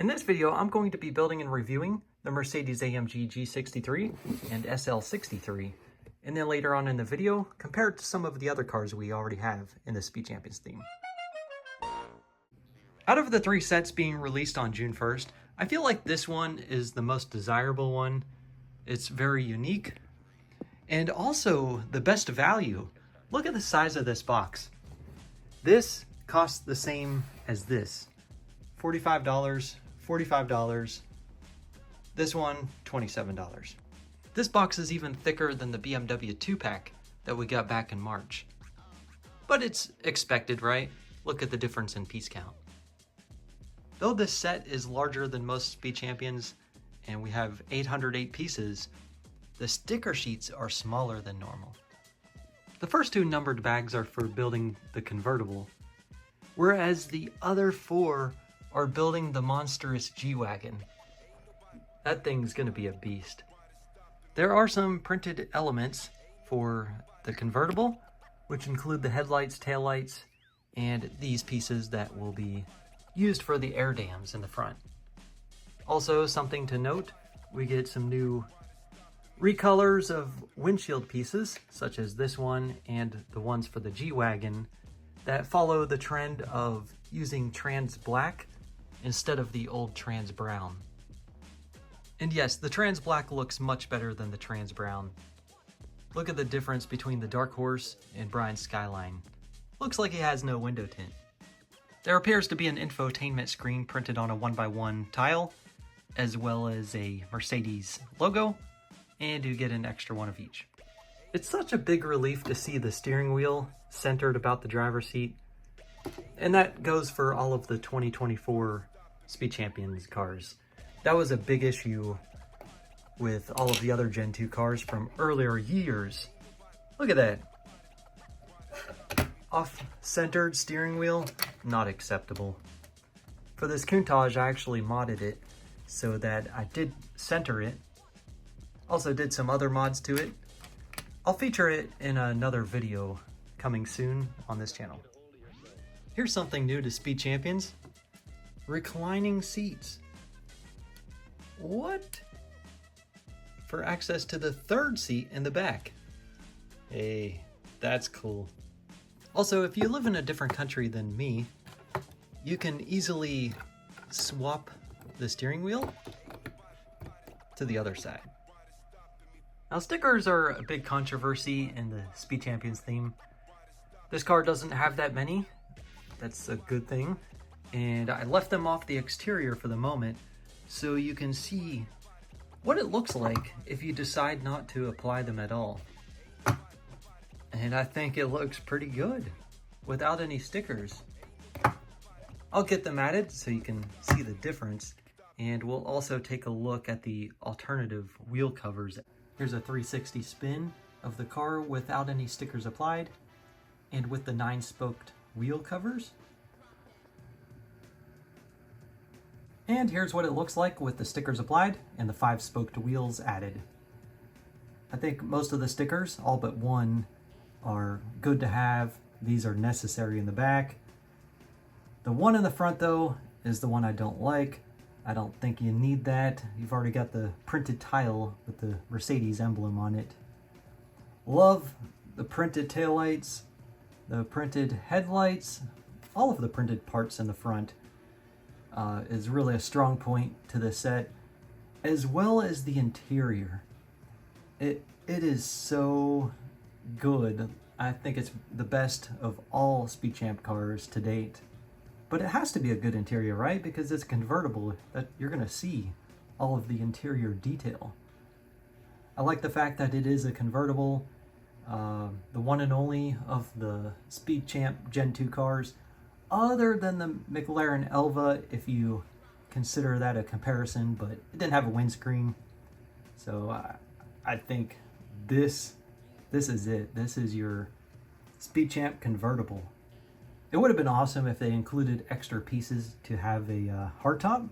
In this video, I'm going to be building and reviewing the Mercedes-AMG G63 and SL63, and then later on in the video, compare it to some of the other cars we already have in the Speed Champions theme. Out of the three sets being released on June 1st, I feel like this one is the most desirable one. It's very unique, and also the best value. Look at the size of this box. This costs the same as this. $45, $45. This one, $27. This box is even thicker than the BMW 2-pack that we got back in March. But it's expected, right? Look at the difference in piece count. Though this set is larger than most Speed Champions, and we have 808 pieces, the sticker sheets are smaller than normal. The first two numbered bags are for building the convertible, whereas the other four are building the monstrous G-Wagon. That thing's gonna be a beast. There are some printed elements for the convertible, which include the headlights, taillights, and these pieces that will be used for the air dams in the front. Also, something to note, we get some new recolors of windshield pieces, such as this one and the ones for the G-Wagon, that follow the trend of using trans black instead of the old trans brown. And yes, the trans black looks much better than the trans brown. Look at the difference between the Dark Horse and Brian's Skyline. Looks like he has no window tint. There appears to be an infotainment screen printed on a 1x1 tile, as well as a Mercedes logo, and you get an extra one of each. It's such a big relief to see the steering wheel centered about the driver's seat, and that goes for all of the 2024 Speed Champions cars. That was a big issue with all of the other Gen 2 cars from earlier years. Look at that. Off-centered steering wheel, not acceptable. For this Countach, I actually modded it so that I did center it. Also did some other mods to it. I'll feature it in another video coming soon on this channel. Here's something new to Speed Champions. Reclining seats. What? For access to the third seat in the back. Hey, that's cool. Also, if you live in a different country than me, you can easily swap the steering wheel to the other side. Now, stickers are a big controversy in the Speed Champions theme. This car doesn't have that many. That's a good thing. And I left them off the exterior for the moment so you can see what it looks like if you decide not to apply them at all. And I think it looks pretty good without any stickers. I'll get them added so you can see the difference, and we'll also take a look at the alternative wheel covers. Here's a 360 spin of the car without any stickers applied, and with the 9-spoked wheel covers. And here's what it looks like with the stickers applied and the 5-spoked wheels added. I think most of the stickers, all but one, are good to have. These are necessary in the back. The one in the front, though, is the one I don't like. I don't think you need that. You've already got the printed tile with the Mercedes emblem on it. Love the printed taillights, the printed headlights, all of the printed parts in the front is really a strong point to the set, as well as the interior. It is so good. I think it's the best of all Speed Champ cars to date. But it has to be a good interior, right? Because it's convertible, that you're gonna see all of the interior detail. I like the fact that it is a convertible, the one and only of the Speed Champ Gen 2 cars, other than the McLaren Elva, if you consider that a comparison, but it didn't have a windscreen. So I think this is it. This is your Speed Champ convertible. It would have been awesome if they included extra pieces to have a hardtop,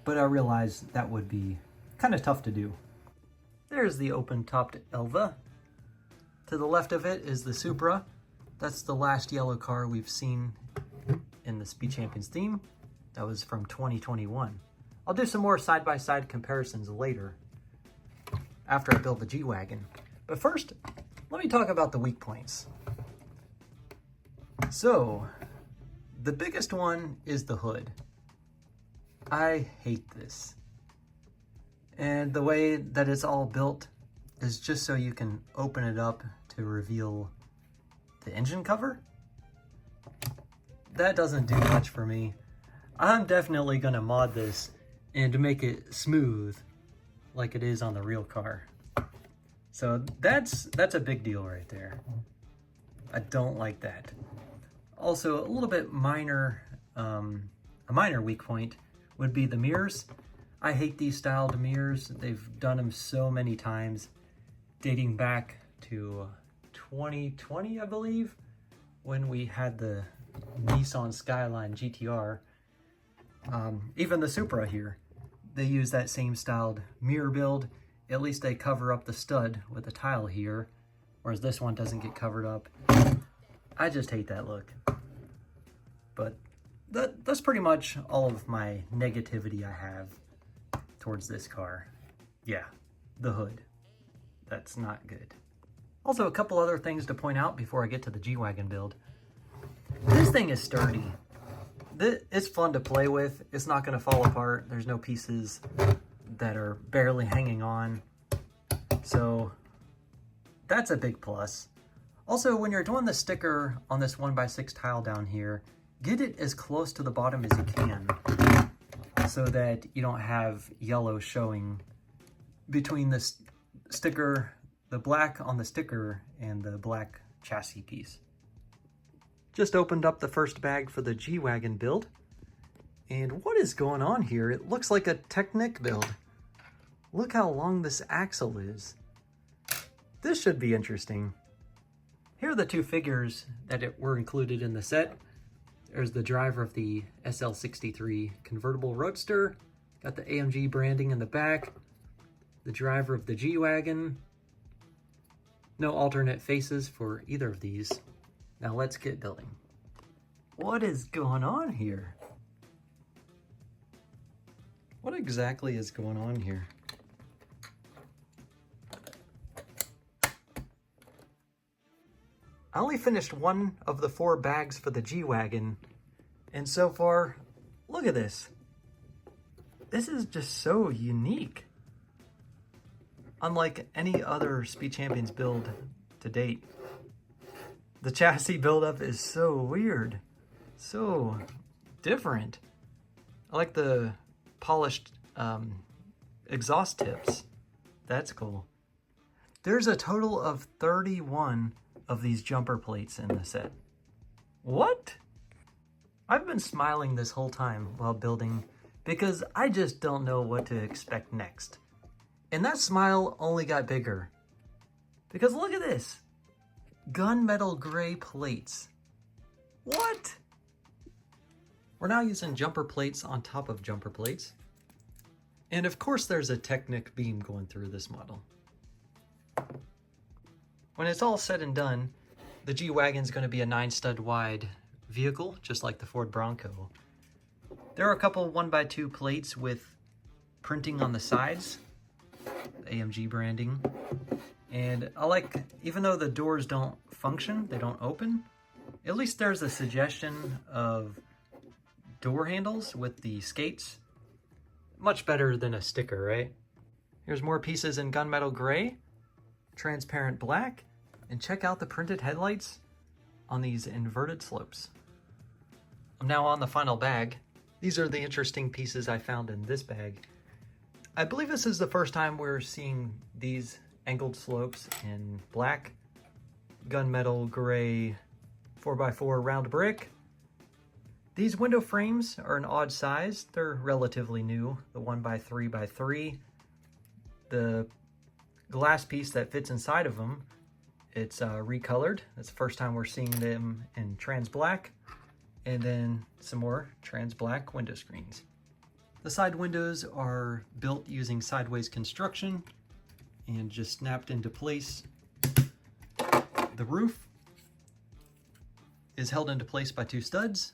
but I realized that would be kind of tough to do. There's the open-topped Elva. To the left of it is the Supra. That's the last yellow car we've seen in the Speed Champions theme. That was from 2021. I'll do some more side-by-side comparisons later after I build the G-Wagon. But first, let me talk about the weak points. So, the biggest one is the hood. I hate this. And the way that it's all built is just so you can open it up to reveal the engine cover. That doesn't do much for me. I'm definitely gonna mod this and to make it smooth like it is on the real car. So that's a big deal right there. I don't like that. Also, a little bit minor, a minor weak point would be the mirrors. I hate these styled mirrors. They've done them so many times, dating back to 2020, I believe, when we had the Nissan Skyline GTR. Even the Supra here, they use that same styled mirror build. At least they cover up the stud with a tile here, whereas this one doesn't get covered up. I just hate that look. But that's pretty much all of my negativity I have towards this car. Yeah, the hood. That's not good. Also, a couple other things to point out before I get to the G-Wagon build. This thing is sturdy. It's fun to play with. It's not going to fall apart. There's no pieces that are barely hanging on. So that's a big plus. Also, when you're doing the sticker on this 1x6 tile down here, get it as close to the bottom as you can so that you don't have yellow showing between the sticker, the black on the sticker, and the black chassis piece. Just opened up the first bag for the G-Wagon build. And what is going on here? It looks like a Technic build. Look how long this axle is. This should be interesting. Here are the two figures that were included in the set. There's the driver of the SL63 convertible roadster. Got the AMG branding in the back. The driver of the G-Wagon. No alternate faces for either of these. Now let's get building. What is going on here? What exactly is going on here? I only finished one of the 4 bags for the G-Wagon, and so far, look at this. This is just so unique. Unlike any other Speed Champions build to date. The chassis buildup is so weird, so different. I like the polished exhaust tips. That's cool. There's a total of 31 of these jumper plates in the set. What? I've been smiling this whole time while building because I just don't know what to expect next. And that smile only got bigger. Because look at this. Gunmetal gray plates. What? We're now using jumper plates on top of jumper plates. And of course there's a Technic beam going through this model. When it's all said and done, the G-Wagon's going to be a 9-stud wide vehicle, just like the Ford Bronco. There are a couple 1x2 plates with printing on the sides, AMG branding. And I like, even though the doors don't function, they don't open, at least there's a suggestion of door handles with the skates. Much better than a sticker, right? Here's more pieces in gunmetal gray, transparent black, and check out the printed headlights on these inverted slopes. I'm now on the final bag. These are the interesting pieces I found in this bag. I believe this is the first time we're seeing these angled slopes in black, gunmetal gray 4x4 round brick. These window frames are an odd size. They're relatively new, the 1x3x3. The glass piece that fits inside of them, it's recolored. That's the first time we're seeing them in trans black. And then some more trans black window screens. The side windows are built using sideways construction and just snapped into place. The roof is held into place by 2 studs.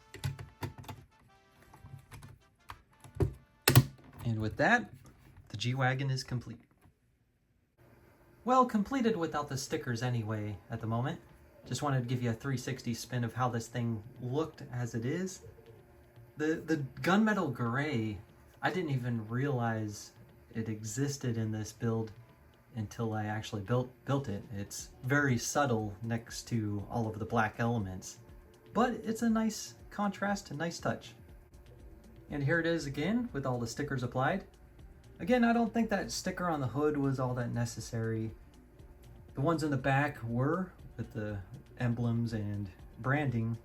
And with that, the G-Wagon is complete. Well, completed without the stickers anyway at the moment. Just wanted to give you a 360 spin of how this thing looked as it is. The gunmetal gray, I didn't even realize it existed in this build until I actually built it. It's very subtle next to all of the black elements, but it's a nice contrast, a nice touch. And here it is again with all the stickers applied. Again, I don't think that sticker on the hood was all that necessary. The ones in the back were, with the emblems and branding.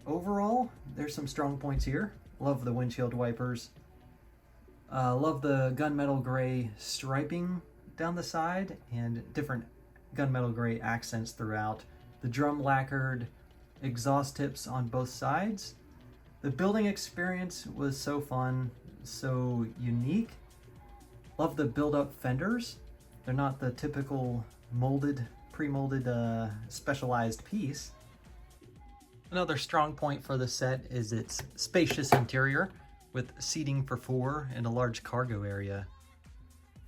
Overall, there's some strong points here. Love the windshield wipers. Love the gunmetal gray striping down the side and different gunmetal gray accents throughout. The drum lacquered exhaust tips on both sides. The building experience was so fun, so unique. Love the build-up fenders. They're not the typical molded, pre-molded, specialized piece. Another strong point for the set is its spacious interior with seating for 4 and a large cargo area.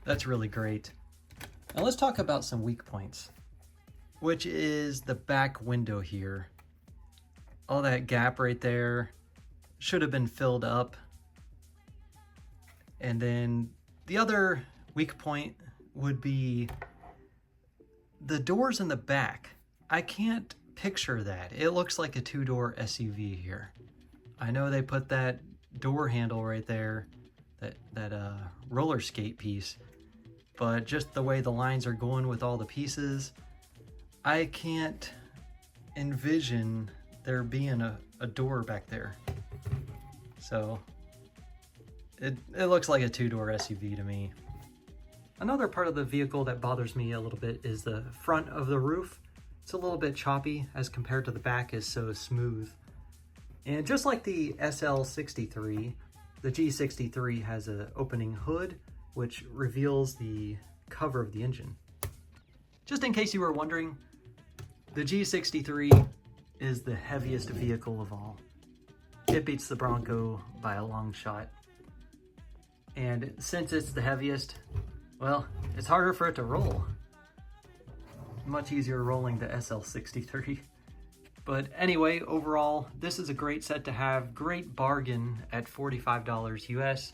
That's really great. Now let's talk about some weak points, which is the back window here. All that gap right there should have been filled up. And then the other weak point would be the doors in the back. I can't picture that. It looks like a 2-door SUV here. I know they put that door handle right there, that roller skate piece, but just the way the lines are going with all the pieces, I can't envision there being a door back there. So it looks like a 2-door SUV to me. Another part of the vehicle that bothers me a little bit is the front of the roof. It's a little bit choppy as compared to the back is so smooth. And just like the SL63, the G63 has an opening hood, which reveals the cover of the engine. Just in case you were wondering, the G63 is the heaviest vehicle of all. It beats the Bronco by a long shot. And since it's the heaviest, well, it's harder for it to roll. Much easier rolling the SL63. But anyway, overall, this is a great set to have. Great bargain at $45 US.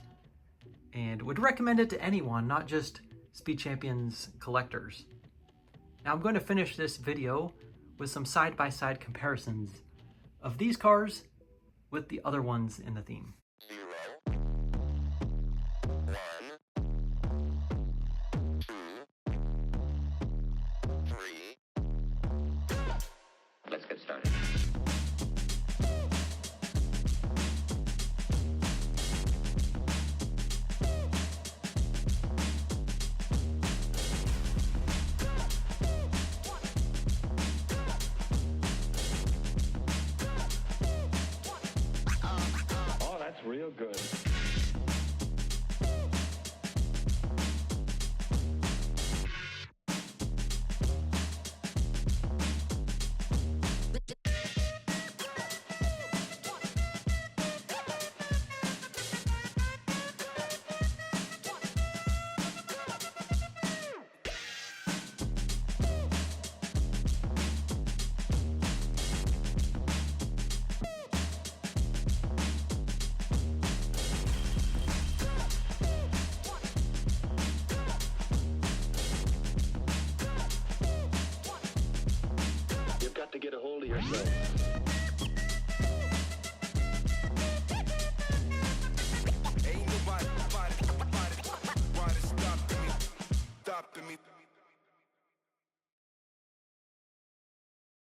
And would recommend it to anyone, not just Speed Champions collectors. Now I'm going to finish this video with some side-by-side comparisons of these cars with the other ones in the theme. 0, 1, 2, 3. Let's get started. Oh, that's real good. You've got to get a hold of yourself. Ain't nobody stopping me.